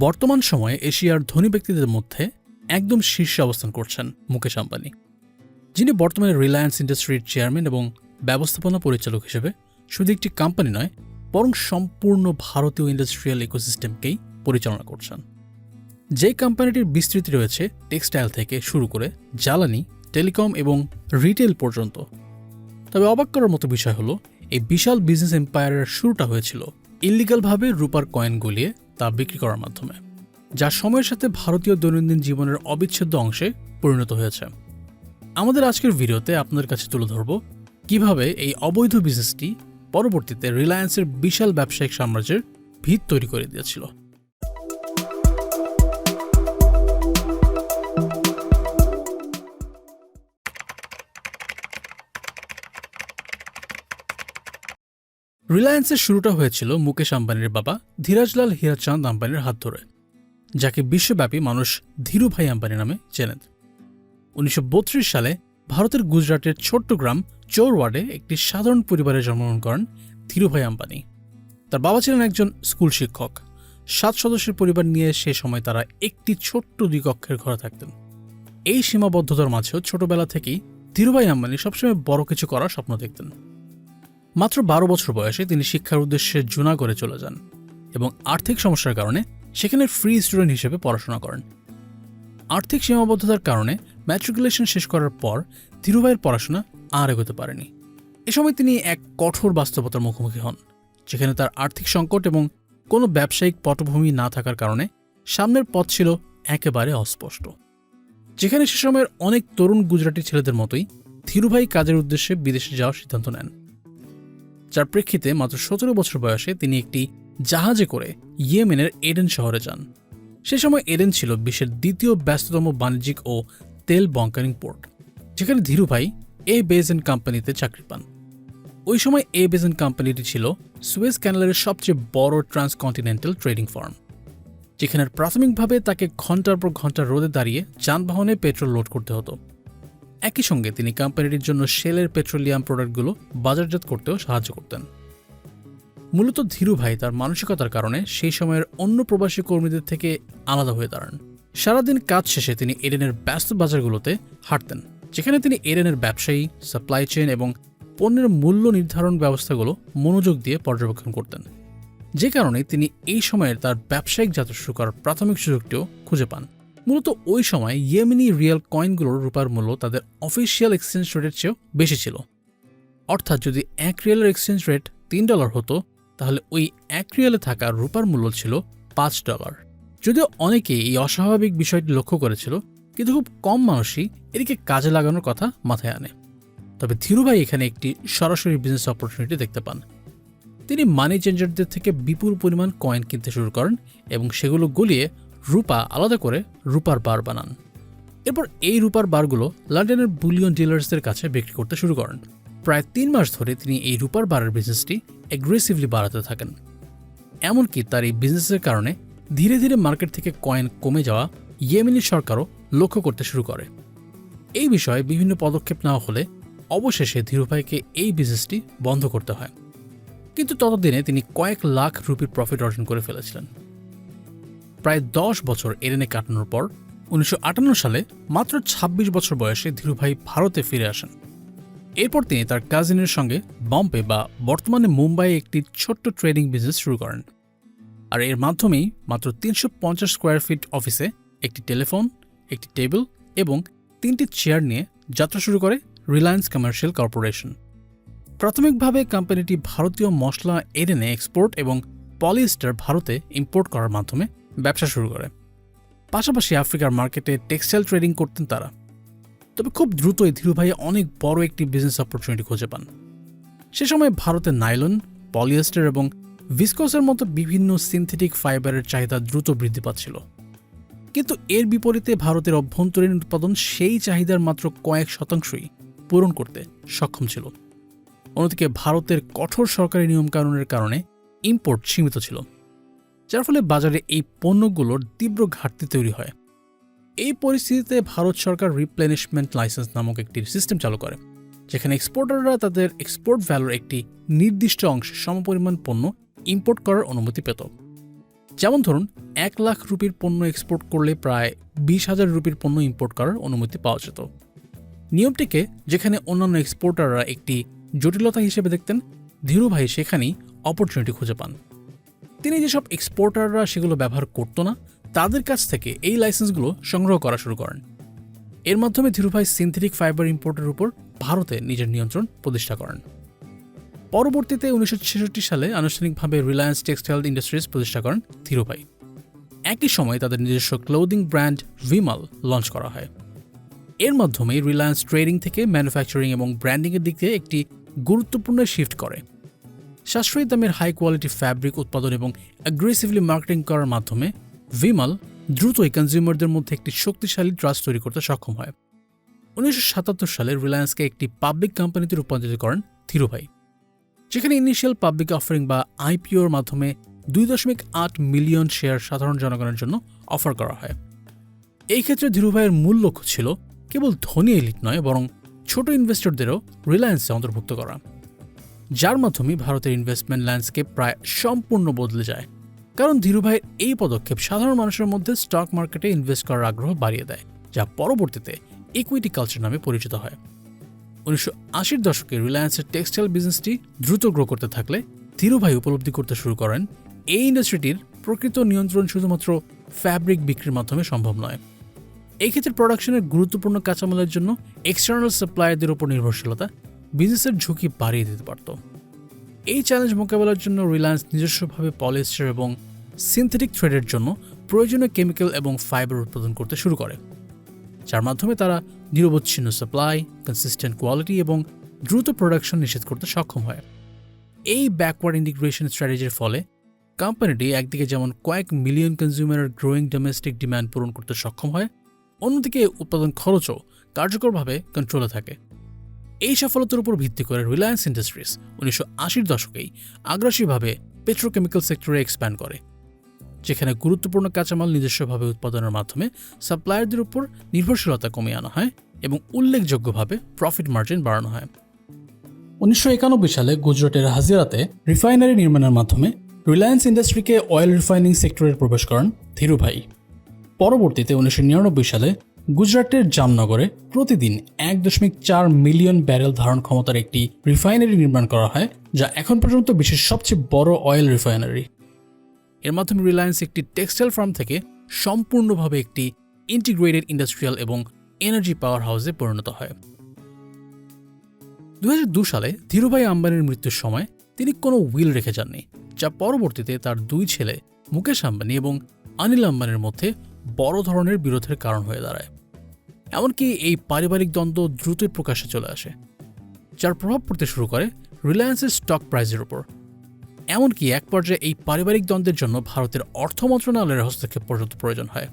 বর্তমান সময়ে এশিয়ার ধনী ব্যক্তিদের মধ্যে একদম শীর্ষে অবস্থান করছেন মুকেশ আম্বানি, যিনি বর্তমানে রিলায়েন্স ইন্ডাস্ট্রির চেয়ারম্যান এবং ব্যবস্থাপনা পরিচালক হিসেবে শুধু একটি কোম্পানি নয়, বরং সম্পূর্ণ ভারতীয় ইন্ডাস্ট্রিয়াল ইকোসিস্টেমকেই পরিচালনা করছেন। যে কোম্পানিটির বিস্তৃতি রয়েছে টেক্সটাইল থেকে শুরু করে জ্বালানি, টেলিকম এবং রিটেল পর্যন্ত। তবে অবাক করার মতো বিষয় হলো, এই বিশাল বিজনেস এম্পায়ারের শুরুটা হয়েছিল ইল্লিগালভাবে রূপার কয়েন গলিয়ে তা বিক্রি করার মাধ্যমে, যা সময়ের সাথে ভারতীয় দৈনন্দিন জীবনের অবিচ্ছেদ্য অংশে পরিণত হয়েছে। আমাদের আজকের ভিডিওতে আপনাদের কাছে তুলে ধরব কিভাবে এই অবৈধ বিজনেসটি পরবর্তীতে রিলায়েন্সের বিশাল ব্যবসায়িক সাম্রাজ্যের ভিত তৈরি করে দিয়েছিল। রিলায়েন্সের শুরুটা হয়েছিল মুকেশ আম্বানির বাবা ধীরাজলাল হীরাচাঁদ আম্বানির হাত ধরে, যাকে বিশ্বব্যাপী মানুষ ধীরুভাই আম্বানি নামে চেনেন। 1932 সালে ভারতের গুজরাটের ছোট্ট গ্রাম চৌরওয়াডে একটি সাধারণ পরিবারে জন্মগ্রহণ করেন ধীরুভাই আম্বানি। তার বাবা ছিলেন একজন স্কুল শিক্ষক। 7 সদস্যের পরিবার নিয়ে সে সময় তারা একটি ছোট্ট 2 কক্ষের ঘরে থাকতেন। এই সীমাবদ্ধতার মাঝেও ছোটবেলা থেকেই ধীরুভাই আম্বানি সবসময় বড় কিছু করার স্বপ্ন দেখতেন। মাত্র 12 বছর বয়সে তিনি শিক্ষার উদ্দেশ্যে জুনাগড়ে চলে যান এবং আর্থিক সমস্যার কারণে সেখানে ফ্রি স্টুডেন্ট হিসেবে পড়াশোনা করেন। আর্থিক সীমাবদ্ধতার কারণে ম্যাট্রিকুলেশন শেষ করার পর ধীরুভাইয়ের পড়াশোনা আর এগোতে পারেনি। এ সময় তিনি এক কঠোর বাস্তবতার মুখোমুখি হন, যেখানে তার আর্থিক সংকট এবং কোনো ব্যবসায়িক পটভূমি না থাকার কারণে সামনের পথ ছিল একেবারে অস্পষ্ট। যেখানে সে সময়ের অনেক তরুণ গুজরাটি ছেলেদের মতোই ধীরুভাই কাজের উদ্দেশ্যে বিদেশে যাওয়ার সিদ্ধান্ত নেন, যার প্রেক্ষিতে মাত্র 17 বছর বয়সে তিনি একটি জাহাজে করে ইয়েমেনের এডেন শহরে যান। সে সময় এডেন ছিল বিশ্বের দ্বিতীয় ব্যস্ততম বাণিজ্যিক ও তেল বঙ্কারিং পোর্ট, যেখানে ধীরুভাই এ বেজেন কোম্পানিতে চাকরি পান। ওই সময় এ বেজেন কোম্পানিটি ছিল সুয়েজ ক্যানালের সবচেয়ে বড় ট্রান্সকন্টিনেন্টাল ট্রেডিং ফার্ম, যেখানে প্রাথমিকভাবে তাকে ঘন্টার পর ঘন্টা রোদে দাঁড়িয়ে যানবাহনে পেট্রোল লোড করতে হতো। একই সঙ্গে তিনি কোম্পানিটির জন্য শেলের পেট্রোলিয়াম প্রোডাক্টগুলো বাজারজাত করতেও সাহায্য করতেন। মূলত ধীরুভাই তার মানসিকতার কারণে সেই সময়ের অন্য প্রবাসী কর্মীদের থেকে আলাদা হয়ে দাঁড়ান। সারাদিন কাজ শেষে তিনি এডেনের ব্যস্ত বাজারগুলোতে হাঁটতেন, যেখানে তিনি এডেনের ব্যবসায়ী, সাপ্লাই চেইন এবং পণ্যের মূল্য নির্ধারণ ব্যবস্থাগুলো মনোযোগ দিয়ে পর্যবেক্ষণ করতেন, যে কারণে তিনি এই সময়ের তার ব্যবসায়িক যাত্রা শুরু করার প্রাথমিক সুযোগটিও খুঁজে পান। মূলত ওই সময় ইয়েমেনি রিয়াল কয়েনগুলোর রূপার মূল্য তাদের অফিসিয়াল এক্সচেঞ্জ রেটের চেয়েও বেশি ছিল। অর্থাৎ যদি 1 রিয়ালের এক্সচেঞ্জ রেট $3 হতো, তাহলে ওই 1 রিয়ালে থাকা রূপার মূল্য ছিল $5। যদিও অনেকেই এই অস্বাভাবিক বিষয়টি লক্ষ্য করেছিল, কিন্তু খুব কম মানুষই এটিকে কাজে লাগানোর কথা মাথায় আনে। তবে ধীরুভাই এখানে একটি সরাসরি বিজনেস অপরচুনিটি দেখতে পান। তিনি মানি চেঞ্জারদের থেকে বিপুল পরিমাণ কয়েন কিনতে শুরু করেন এবং সেগুলো গলিয়ে রূপা আলাদা করে রূপার বার বানান। এরপর এই রূপার বারগুলো লন্ডনের বুলিয়ন ডিলার্সদের কাছে বিক্রি করতে শুরু করেন। প্রায় 3 মাস ধরে তিনি এই রূপার বারের বিজনেসটি অ্যাগ্রেসিভলি বাড়াতে থাকেন। এমনকি তার এই বিজনেসের কারণে ধীরে ধীরে মার্কেট থেকে কয়েন কমে যাওয়া ইয়েমেনি সরকারও লক্ষ্য করতে শুরু করে। এই বিষয়ে বিভিন্ন পদক্ষেপ নেওয়া হলে অবশেষে ধীরুভাইকে এই বিজনেসটি বন্ধ করতে হয়, কিন্তু ততদিনে তিনি কয়েক লাখ রুপির প্রফিট অর্জন করে ফেলেছিলেন। প্রায় 10 বছর এডেনে কাটানোর পর 1958 সালে মাত্র 26 বছর বয়সে ধীরুভাই ভারতে ফিরে আসেন। এরপর তিনি তার কাজিনের সঙ্গে বম্বে বা বর্তমানে মুম্বাইয়ে একটি ছোট্ট ট্রেডিং বিজনেস শুরু করেন। আর এর মাধ্যমেই মাত্র 350 স্কোয়ার ফিট অফিসে একটি টেলিফোন, একটি টেবিল এবং 3টি চেয়ার নিয়ে যাত্রা শুরু করে রিলায়েন্স কমার্শিয়াল কর্পোরেশন। প্রাথমিকভাবে কোম্পানিটি ভারতীয় মশলা এডেনে এক্সপোর্ট এবং পলিয়েস্টার ভারতে ইম্পোর্ট করার মাধ্যমে ব্যবসা শুরু করে। পাশাপাশি আফ্রিকার মার্কেটে টেক্সটাইল ট্রেডিং করতেন তারা। তবে খুব দ্রুতই ধীরুভাই অনেক বড় একটি বিজনেস অপরচুনিটি খুঁজে পান। সে সময় ভারতে নাইলন, পলিয়েস্টার এবং ভিসকসের মতো বিভিন্ন সিনথেটিক ফাইবারের চাহিদা দ্রুত বৃদ্ধি পাচ্ছিল। কিন্তু এর বিপরীতে ভারতের অভ্যন্তরীণ উৎপাদন সেই চাহিদার মাত্র কয়েক শতাংশই পূরণ করতে সক্ষম ছিল। অন্যদিকে ভারতের কঠোর সরকারি নিয়মকানুনের কারণে ইম্পোর্ট সীমিত ছিল, যার ফলে বাজারে এই পণ্যগুলোর তীব্র ঘাটতি তৈরি হয়। এই পরিস্থিতিতে ভারত সরকার রিপ্লেনিশমেন্ট লাইসেন্স নামক একটি সিস্টেম চালু করে, যেখানে এক্সপোর্টাররা তাদের এক্সপোর্ট ভ্যালুর একটি নির্দিষ্ট অংশে সমপরিমাণ পণ্য ইম্পোর্ট করার অনুমতি পেত। যেমন ধরুন 1,00,000 রুপির পণ্য এক্সপোর্ট করলে প্রায় 20,000 রুপির পণ্য ইম্পোর্ট করার অনুমতি পাওয়া যেত। নিয়মটিকে যেখানে অন্যান্য এক্সপোর্টাররা একটি জটিলতা হিসেবে দেখতেন, ধীরুভাই সেখানেই অপরচুনিটি খুঁজে পান। তিনি যেসব এক্সপোর্টাররা সেগুলো ব্যবহার করত না, তাদের কাছ থেকে এই লাইসেন্সগুলো সংগ্রহ করা শুরু করেন। এর মাধ্যমে ধীরুভাই সিনথেটিক ফাইবার ইম্পোর্টের উপর ভারতে নিজের নিয়ন্ত্রণ প্রতিষ্ঠা করেন। পরবর্তীতে 1966 সালে আনুষ্ঠানিকভাবে রিলায়েন্স টেক্সটাইল ইন্ডাস্ট্রিজ প্রতিষ্ঠা করেন ধীরুভাই। একই সময়ে তাদের নিজস্ব ক্লোদিং ব্র্যান্ড ভিমাল লঞ্চ করা হয়। এর মাধ্যমে রিলায়েন্স ট্রেডিং থেকে ম্যানুফ্যাকচারিং এবং ব্র্যান্ডিংয়ের দিক থেকে একটি গুরুত্বপূর্ণ শিফট করে। সাশ্রয়ী দামের হাই কোয়ালিটি ফ্যাব্রিক উৎপাদন এবং অ্যাগ্রেসিভলি মার্কেটিং করার মাধ্যমে ভিমাল দ্রুতই কনজিউমারদের মধ্যে একটি শক্তিশালী ট্রাস্ট তৈরি করতে সক্ষম হয়। 1977 সালে রিলায়েন্সকে একটি পাবলিক কোম্পানিতে রূপান্তরিত করেন ধীরুভাই, যেখানে ইনিশিয়াল পাবলিক অফারিং বা আইপিওর মাধ্যমে 2.8 মিলিয়ন শেয়ার সাধারণ জনগণের জন্য অফার করা হয়। এই ক্ষেত্রে ধীরুভাইয়ের মূল লক্ষ্য ছিল কেবল ধনী এলিট নয়, বরং ছোট ইনভেস্টরদেরও রিলায়েন্সে অন্তর্ভুক্ত করা, যার মাধ্যমে ভারতের ইনভেস্টমেন্ট ল্যান্ডস্কেপ প্রায় সম্পূর্ণ বদলে যায়। কারণ ধীরুভাইয়ের এই পদক্ষেপ সাধারণ মানুষের মধ্যে স্টক মার্কেটে ইনভেস্ট করার আগ্রহ বাড়িয়ে দেয়, যা পরবর্তীতে ইকুইটি কালচার নামে পরিচিত হয়। 1980-র দশকে রিলায়েন্সের টেক্সটাইল বিজনেসটি দ্রুত গ্রো করতে থাকলে ধীরুভাই উপলব্ধি করতে শুরু করেন এই ইন্ডাস্ট্রিটির প্রকৃত নিয়ন্ত্রণ শুধুমাত্র ফ্যাব্রিক বিক্রির মাধ্যমে সম্ভব নয়। এই ক্ষেত্রে প্রোডাকশনের গুরুত্বপূর্ণ কাঁচামালের জন্য এক্সটার্নাল সাপ্লায়ারদের উপর নির্ভরশীলতা বিজনেসের ঝুঁকি বাড়িয়ে দিতে পারত। এই চ্যালেঞ্জ মোকাবেলার জন্য রিলায়েন্স নিজস্বভাবে পলিয়েস্টার এবং সিনথেটিক থ্রেডের জন্য প্রয়োজনীয় কেমিক্যাল এবং ফাইবার উৎপাদন করতে শুরু করে, যার মাধ্যমে তারা নিরবচ্ছিন্ন সাপ্লাই, কনসিস্টেন্ট কোয়ালিটি এবং দ্রুত প্রোডাকশন নিশ্চিত করতে সক্ষম হয়। এই ব্যাকওয়ার্ড ইন্টিগ্রেশন স্ট্র্যাটেজির ফলে কোম্পানিটি একদিকে যেমন কয়েক মিলিয়ন কনজিউমারের গ্রোয়িং ডোমেস্টিক ডিমান্ড পূরণ করতে সক্ষম হয়, অন্যদিকে উৎপাদন খরচও কার্যকরভাবে কন্ট্রোলে থাকে। এই সফলতার উপর ভিত্তি করে রিলায়েন্স ইন্ডাস্ট্রিজ 1980-র দশকেই আগ্রাসীভাবে পেট্রোকেমিক্যাল সেক্টরে এক্সপ্যান্ড করে, যেখানে গুরুত্বপূর্ণ কাঁচামাল নিজস্বভাবে উৎপাদনের মাধ্যমে সাপ্লায়ারদের উপর নির্ভরশীলতা কমিয়ে আনা হয় এবং উল্লেখযোগ্যভাবে প্রফিট মার্জিন বাড়ানো হয়। 1991 সালে গুজরাটের হাজিরাতে রিফাইনারি নির্মাণের মাধ্যমে রিলায়েন্স ইন্ডাস্ট্রিকে অয়েল রিফাইনিং সেক্টরে প্রবেশ করেন ধীরুভাই। পরবর্তীতে 1999 সালে গুজরাটের জামনগরে প্রতিদিন 1.4 মিলিয়ন ব্যারেল ধারণ ক্ষমতার একটি রিফাইনারি নির্মাণ করা হয়, যা এখন পর্যন্ত বিশ্বের সবচেয়ে বড় অয়েল রিফাইনারি। এর মাধ্যমে রিলায়েন্স একটি টেক্সটাইল ফার্ম থেকে সম্পূর্ণভাবে একটি ইন্টিগ্রেটেড ইন্ডাস্ট্রিয়াল এবং এনার্জি পাওয়ার হাউসে পরিণত হয়। 2002 সালে ধীরুভাই আম্বানির মৃত্যুর সময় তিনি কোনো উইল রেখে যাননি, যা পরবর্তীতে তার দুই ছেলে মুকেশ আম্বানি এবং অনিল আম্বানির মধ্যে বড় ধরনের বিরোধের কারণ হয়ে দাঁড়ায়। এমনকি এই পারিবারিক দ্বন্দ্ব দ্রুতই প্রকাশ্যে চলে আসে, যার প্রভাব পড়তে শুরু করে রিলায়েন্সের স্টক প্রাইসের উপর। এমনকি এক পর্যায়ে এই পারিবারিক দ্বন্দ্বের জন্য ভারতের অর্থ মন্ত্রণালয়ের হস্তক্ষেপ পর্যন্ত প্রয়োজন হয়,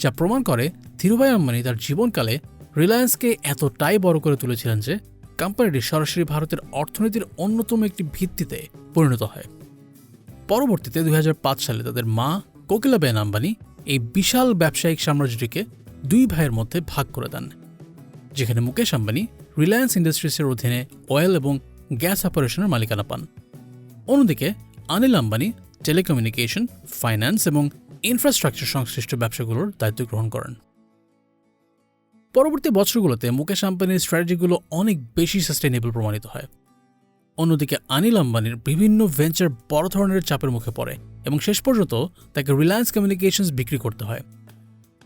যা প্রমাণ করে ধীরুভাই আম্বানি তার জীবনকালে রিলায়েন্সকে এতটাই বড় করে তুলেছিলেন যে কোম্পানিটি সরাসরি ভারতের অর্থনীতির অন্যতম একটি ভিত্তিতে পরিণত হয়। পরবর্তীতে 2005 সালে তাদের মা কোকিলাবেন আম্বানি এই বিশাল ব্যবসায়িক সাম্রাজ্যটিকে দুই ভাইয়ের মধ্যে ভাগ করে দেন, যেখানে মুকেশ আম্বানি রিলায়েন্স ইন্ডাস্ট্রিজের অধীনে অয়েল এবং গ্যাস অপারেশনের মালিকানা পান। অন্যদিকে অনিল আম্বানি টেলিকমিউনিকেশন, ফাইন্যান্স এবং ইনফ্রাস্ট্রাকচার সংশ্লিষ্ট ব্যবসাগুলোর দায়িত্ব গ্রহণ করেন। পরবর্তী বছরগুলোতে মুকেশ আম্বানির স্ট্র্যাটেজিগুলো অনেক বেশি সাস্টেইনেবল প্রমাণিত হয়। অন্যদিকে অনিল আম্বানির বিভিন্ন ভেঞ্চার বড় ধরনের চাপের মুখে পড়ে এবং শেষ পর্যন্ত তাকে রিলায়েন্স কমিউনিকেশনস বিক্রি করতে হয়।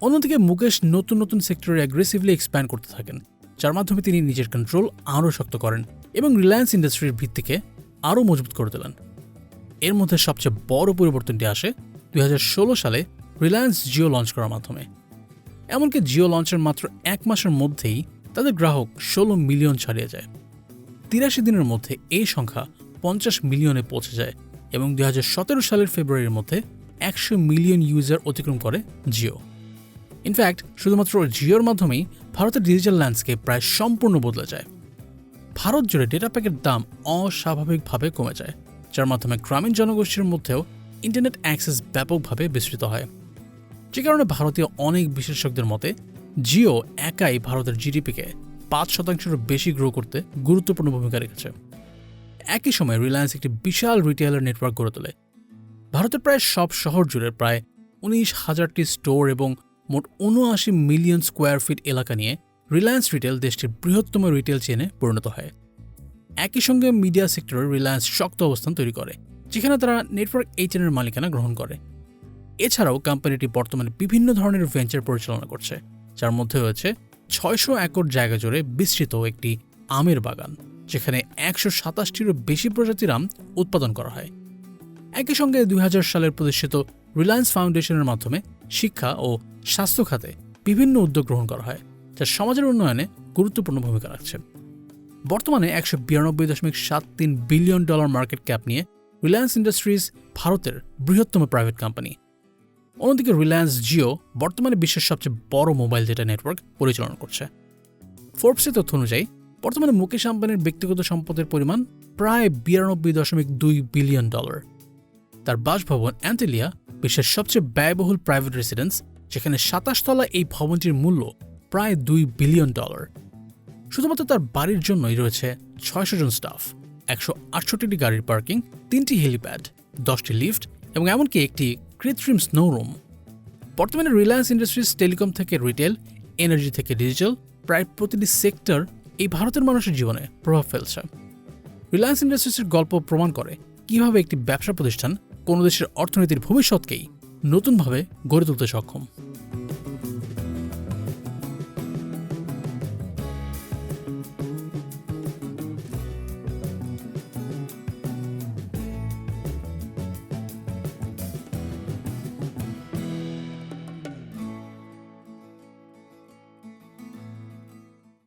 অন্যদিকে মুকেশ নতুন নতুন সেক্টরে অ্যাগ্রেসিভলি এক্সপ্যান্ড করতে থাকেন, যার মাধ্যমে তিনি নিজের কন্ট্রোল আরও শক্ত করেন এবং রিলায়েন্স ইন্ডাস্ট্রির ভিত্তিকে আরও মজবুত করে তোলেন। এর মধ্যে সবচেয়ে বড় পরিবর্তনটি আসে 2016 সালে রিলায়েন্স জিও লঞ্চ করার মাধ্যমে। এমনকি জিও লঞ্চের মাত্র 1 মাসের মধ্যেই তাদের গ্রাহক 16 মিলিয়ন ছাড়িয়ে যায়। 83 দিনের মধ্যে এই সংখ্যা 50 মিলিয়নে পৌঁছে যায় এবং 2017 সালের ফেব্রুয়ারির মধ্যে 100 মিলিয়ন ইউজার অতিক্রম করে জিও। ইনফ্যাক্ট শুধুমাত্র জিওর মাধ্যমেই ভারতের ডিজিটাল ল্যান্ডস্কেপ প্রায় সম্পূর্ণ বদলে যায়। ভারত জুড়ে ডেটা প্যাকের দাম অস্বাভাবিকভাবে কমে যায়, যার মাধ্যমে গ্রামীণ জনগোষ্ঠীর মধ্যেও ইন্টারনেট অ্যাক্সেস ব্যাপকভাবে বিস্তৃত হয়। যে কারণে ভারতীয় অনেক বিশেষজ্ঞদের মতে জিও একাই ভারতের জিডিপিকে 5%-এরও বেশি গ্রো করতে গুরুত্বপূর্ণ ভূমিকা রেখেছে। একই সময় রিলায়েন্স একটি বিশাল রিটেইলার নেটওয়ার্ক গড়ে তোলে। ভারতের প্রায় সব শহর জুড়ে প্রায় 19,000টি স্টোর এবং মোট 79 মিলিয়ন স্কোয়ার ফিট এলাকা নিয়ে রিলায়েন্স রিটেল দেশটির বৃহত্তম রিটেল চেনে পরিণত হয়। একই সঙ্গে মিডিয়া সেক্টরে রিলায়েন্স শক্ত অবস্থান তৈরি করে, যেখানে তারা নেটওয়ার্ক 18-এর মালিকানা গ্রহণ করে। এছাড়াও কোম্পানিটি বর্তমানে বিভিন্ন ধরনের ভেঞ্চার পরিচালনা করছে, যার মধ্যে রয়েছে 600 একর জায়গা জুড়ে বিস্তৃত একটি আমের বাগান, যেখানে 127টিরও বেশি প্রজাতির আম উৎপাদন করা হয়। একই সঙ্গে 2000 সালের প্রতিষ্ঠিত রিলায়েন্স ফাউন্ডেশনের মাধ্যমে শিক্ষা ও স্বাস্থ্য খাতে বিভিন্ন উদ্যোগ গ্রহণ করা হয়, যা সমাজের উন্নয়নে গুরুত্বপূর্ণ ভূমিকা রাখছে। বর্তমানে $192.73 বিলিয়ন মার্কেট ক্যাপ নিয়ে রিলায়েন্স ইন্ডাস্ট্রিজ ভারতের বৃহত্তম প্রাইভেট কোম্পানি। অন্যদিকে রিলায়েন্স জিও বর্তমানে বিশ্বের সবচেয়ে বড় মোবাইল ডেটা নেটওয়ার্ক পরিচালনা করছে। ফোর্বসের তথ্য অনুযায়ী বর্তমানে মুকেশ আম্বানির ব্যক্তিগত সম্পদের পরিমাণ প্রায় $92.2 বিলিয়ন। তার বাসভবন অ্যান্টেলিয়া বিশ্বের সবচেয়ে ব্যয়বহুল প্রাইভেট রেসিডেন্স, যেখানে 27 তলা এই ভবনটির মূল্য প্রায় $2 বিলিয়ন। শুধুমাত্র তার বাড়ির জন্যই রয়েছে 600 জন স্টাফ, 168টি গাড়ির পার্কিং, 3টি হেলিপ্যাড, 10টি লিফট এবং এমনকি একটি কৃত্রিম স্নোরুম। বর্তমানে রিলায়েন্স ইন্ডাস্ট্রিজ টেলিকম থেকে রিটেল, এনার্জি থেকে ডিজিটাল, প্রায় প্রতিটি সেক্টর এই ভারতের মানুষের জীবনে প্রভাব ফেলছে। রিলায়েন্স ইন্ডাস্ট্রিজের গল্প প্রমাণ করে কিভাবে একটি ব্যবসা প্রতিষ্ঠান কোনো দেশের অর্থনীতির ভবিষ্যৎকেই নতুনভাবে গড়ে তুলতে সক্ষম।